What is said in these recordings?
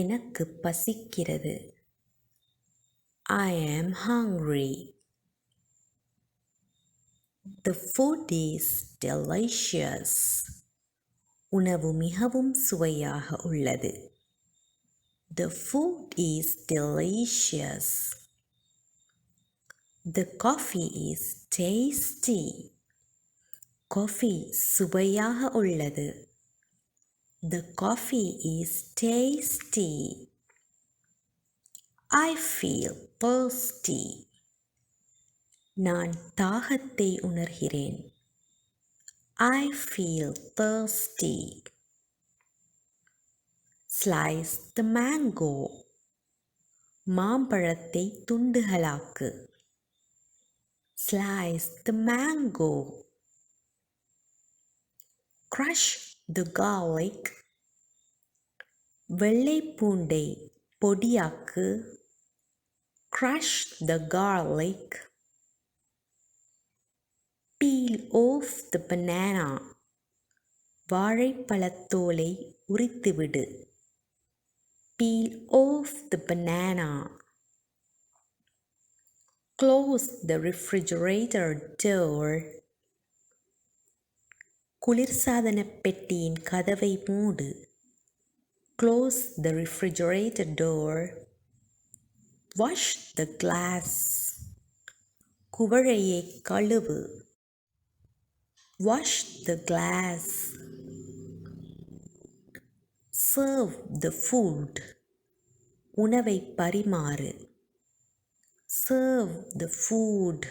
எனக்கு பசிக்கிறது. I am hungry. The food is delicious. உணவு மிகவும் சுவையாக உள்ளது. The food is delicious. The coffee is tasty. Coffee சுவையாக உள்ளது. The coffee is tasty. I feel thirsty. நான் தாகத்தை உணர்கிறேன். I feel thirsty. Slice the mango. மாம்பழத்தை துண்டுகளாக்கு. Slice the mango. Crush the garlic. வெள்ளை பூண்டை பொடியாக்கு. Crush the garlic. Peel off the banana. வாழைப்பழத்தோலை உரித்துவிடு. Peel off the banana. Close the refrigerator door. குளிர்சாதன பெட்டியின் கதவை மூடு. Close the refrigerator door. Wash the glass. குவளையை கழுவு. Wash the glass. Serve the food. உணவை பரிமாறு. Serve the food.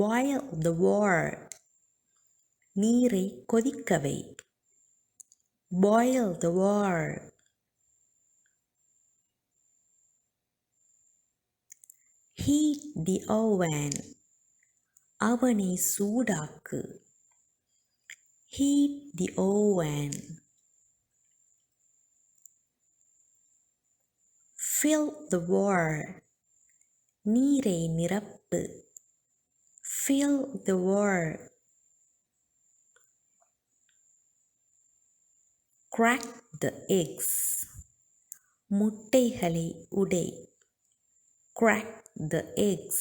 Boil the water. நீரை கொதிக்கவை. Boil the water. Heat the oven. அவனை சூடாக்கு. Heat the oven. Fill the water. நீரை நிரப்பு. Fill the water. Crack the eggs. முட்டைகளை உடை. Crack the eggs.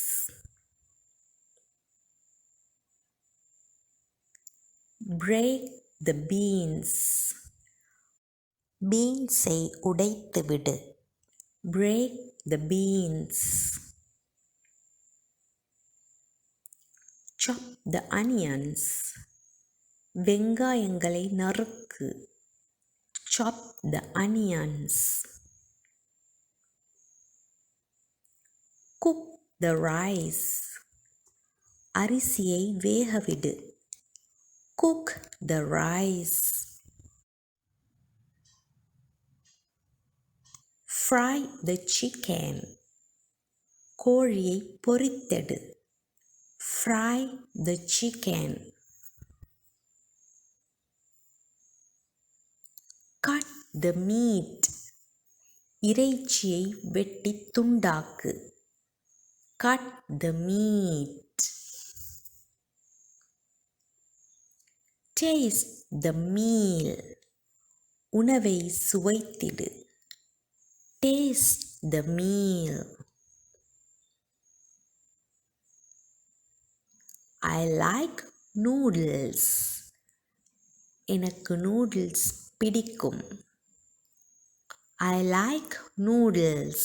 Break the beans. பீன்ஸை உடைத்துவிடு. Break the beans. Chop the onions. வெங்காயங்களை நறுக்கு. Chop the onions. Cook the rice. அரிசியை வேகவிடு. Cook the rice. Fry the chicken. கோழியை பொரித்தெடு. Fry the chicken. Cut the meat. இறைச்சியை வெட்டி துண்டாக்கு. Cut the meat. Taste the meal. உணவை சுவைத்திடு. Taste the meal. I like noodles. எனக்கு noodles பிடிக்கும். I like noodles.